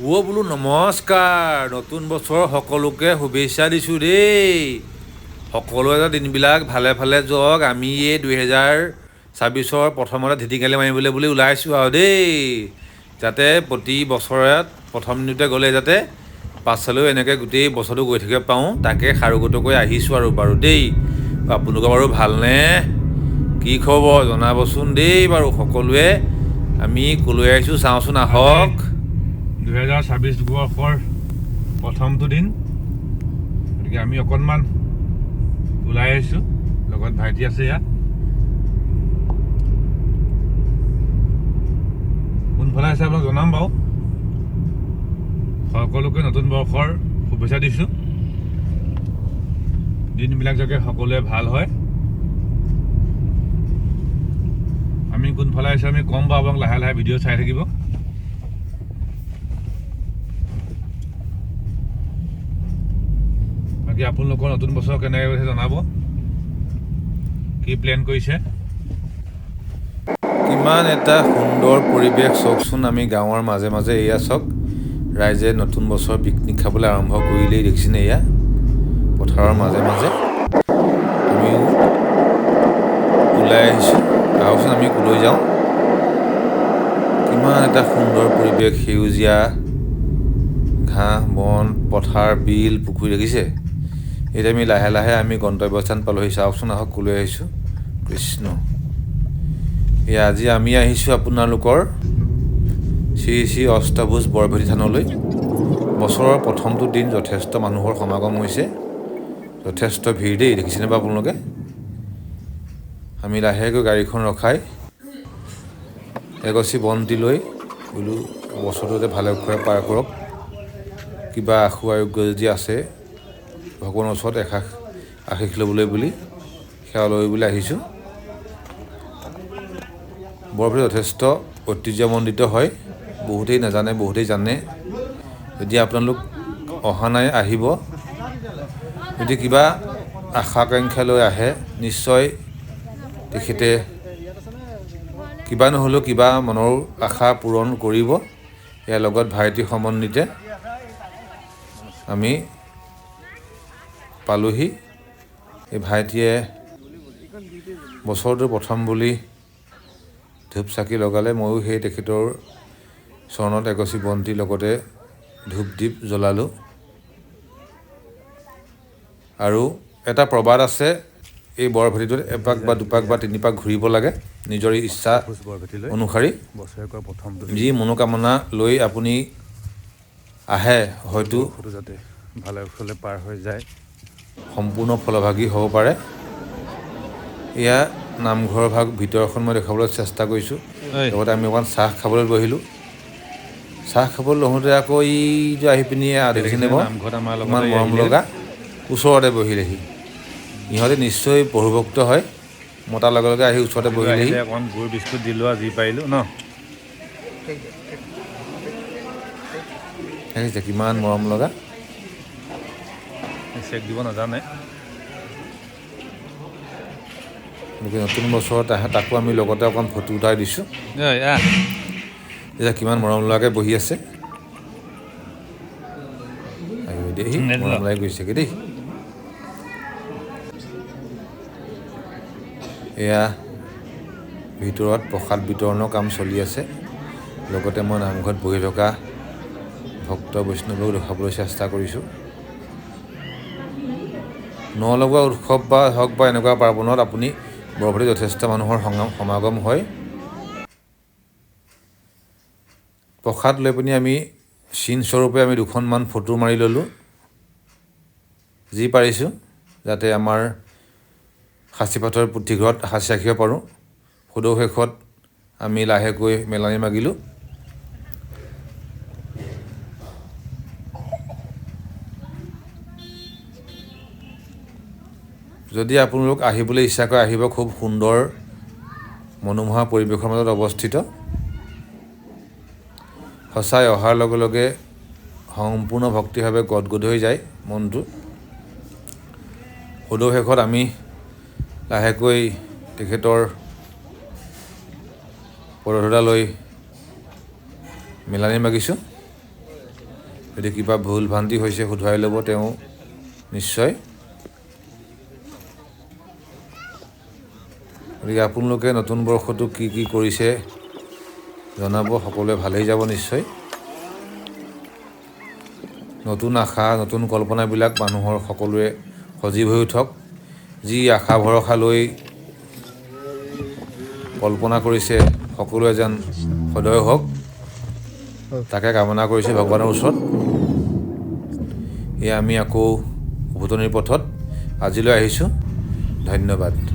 বোলো নমস্কাৰ নতুন বছৰৰ সকলোকে শুভেচ্ছা দিছোঁ দেই সকলোৱে দিনবিলাক ভালে ভালে যাওক আমি এই 2026 প্ৰথমতে ঢিটিঙালি মাৰিবলৈ বুলি ওলাইছোঁ আৰু দেই যাতে প্ৰতি বছৰত প্ৰথম দিনতে গ'লে যাতে পাছলৈও এনেকৈ গোটেই বছৰটো গৈ থাকিব পাৰোঁ তাকে সাৰোগতকৈ আহিছোঁ আৰু বাৰু দেই আপোনালোকৰ বাৰু ভালনে কি খবৰ জনাবচোন দেই বাৰু সকলোৱে আমি ক'লৈ আহিছোঁ চাওঁচোন আহক 2026 বৰ্ষৰ প্ৰথমটো দিন গতিকে আমি অকণমান ওলাই আহিছোঁ লগত ভাইটি আছে ইয়াত কোনফালে আছে আপোনাক জনাম বাৰু সকলোকে নতুন বৰ্ষৰ শুভেচ্ছা দিছোঁ দিনবিলাক যাতে সকলোৱে ভাল হয় আমি কোনফালে আহিছোঁ আমি কম বাৰু আপোনাক লাহে লাহে ভিডিঅ' চাই থাকিব বাকী আপোনালোকৰ নতুন বছৰ কেনেকৈ গৈছে জনাব কি প্লেন কৰিছে কিমান এটা সুন্দৰ পৰিৱেশ চাওকচোন আমি গাঁৱৰ মাজে মাজে এয়া চাওক ৰাইজে নতুন বছৰ পিকনিক খাবলৈ আৰম্ভ কৰিলেই দেখিছেনে এয়া পথাৰৰ মাজে মাজে আমিও ওলাই আহিছোঁ আহকচোন আমি ক'লৈ যাওঁ কিমান এটা সুন্দৰ পৰিৱেশ সেউজীয়া ঘাঁহ বন পথাৰ বিল পুখুৰী দেখিছে এতিয়া আমি লাহে লাহে আমি গন্তব্যস্থান পালোহি চাওকচোন আহক ক'লৈ আহিছোঁ কৃষ্ণ এয়া আজি আমি আহিছোঁ আপোনালোকৰ শ্ৰী শ্ৰী অষ্টভুজ বৰভেটি থানলৈ বছৰৰ প্ৰথমটো দিন যথেষ্ট মানুহৰ সমাগম হৈছে যথেষ্ট ভিৰ দেই দেখিছেনে বাৰু আপোনালোকে আমি লাহেকৈ গাড়ীখন ৰখাই এগছি বন্তি লৈ বোলো বছৰটো যাতে ভালে কুশলে পাৰ কৰক কিবা আশু আৰোগ্য যদি আছে ভগৱানৰ ওচৰত আশীষ ল'বলৈ বুলি সেৱা লৈ আহিছোঁ বৰভেটি যথেষ্ট ঐতিহ্যমণ্ডিত হয় বহুতেই নাজানে বহুতেই জানে যদি আপোনালোক অহা নাই আহিব যদি কিবা আশা আকাংক্ষা লৈ আহে নিশ্চয় তেখেতে কিবা নহ'লেও কিবা মনৰ আশা পূৰণ কৰিব ইয়াৰ লগত ভাইটি সমন্বিতে আমি পালোহি এই ভাইটিয়ে বছৰটো প্ৰথম বুলি ধূপ চাকি লগালে ময়ো সেই তেখেতৰ চৰণত এগছি বন্তি লগতে ধূপ দীপ জ্বলালোঁ আৰু এটা প্ৰবাদ আছে এই বৰভেটিটোত এপাক বা দুপাক বা তিনিপাক ঘূৰিব লাগে নিজৰ ইচ্ছা অনুসৰি যি মনোকামনা লৈ আপুনি আহে হয়তো যাতে ভালে কুশলে পাৰ হৈ যায় সম্পূৰ্ণ ফলভাগী হ'ব পাৰে এয়া নামঘৰৰ ভাগ ভিতৰখন মই দেখাবলৈ চেষ্টা কৰিছোঁ লগতে আমি অকণমান চাহ খাবলৈ বহিলোঁ চাহ খাবলৈ লওঁতে আকৌ এইটো আহি পিনি দেখিছেনে বাৰু ইমান মৰম লগা ওচৰতে বহিলেহি ইহঁতে নিশ্চয় প্ৰভুভক্ত হয় মতাৰ লগে লগে আহি ওচৰতে বহিলেহি অকণমান গুৰ বিস্কুট দিলোঁ আৰু যি পাৰিলোঁ ন দেখিছে কিমান মৰম লগা চেক দিব নাজানে নতুন বছৰত আহে তাকো আমি লগতে অকণমান ফটো উঠাই দিছোঁ এতিয়া কিমান মৰম লগাকৈ বহি আছে দেই মৰম লাগি গৈছেগৈ দেই এয়া ভিতৰত প্ৰসাদ বিতৰণৰ কাম চলি আছে লগতে মই নামঘৰত বহি থকা ভক্ত বৈষ্ণৱক দেখাবলৈ চেষ্টা কৰিছোঁ নলগোৱা উৎসৱ বা হওক বা এনেকুৱা পাৰ্বণত আপুনি বৰভেটিত যথেষ্ট মানুহৰ সমাগম হয় প্ৰসাদ লৈ পিনি আমি চিনস্বৰূপে আমি দুখনমান ফটো মাৰি ল'লোঁ যি পাৰিছোঁ যাতে আমাৰ সাঁচিপাতৰ পুথিঘৰত সাঁচি ৰাখিব পাৰোঁ সদৌ শেষত আমি লাহেকৈ মেলনি মাগিলোঁ যদি আপোনালোক আহিবলৈ ইচ্ছা কৰে আহিব খুব সুন্দৰ মনোমোহা পৰিৱেশৰ মাজত অৱস্থিত সঁচাই অহাৰ লগে লগে সম্পূৰ্ণ ভক্তিভাৱে গদগদ হৈ যায় মনটো সদৌ শেষত আমি লাহেকৈ তেখেতৰ পদধূলা লৈ মেলানি মাগিছোঁ যদি কিবা ভুল ভ্ৰান্তি হৈছে শুধৰাই ল'ব তেওঁ নিশ্চয়। গতিকে আপোনালোকে নতুন বৰ্ষটো কি কি কৰিছে জনাব, সকলোৱে ভালেই যাব নিশ্চয়। নতুন আশা নতুন কল্পনাবিলাক মানুহৰ সকলোৱে সজীৱ হৈ উঠক। যি আশা ভৰসা লৈ কল্পনা কৰিছে সকলোৱে যেন সদয় হওক, তাকে কামনা কৰিছে ভগৱানৰ ওচৰত। এয়া আমি আকৌ উভতনিৰ পথত আজিলৈ আহিছোঁ। ধন্যবাদ।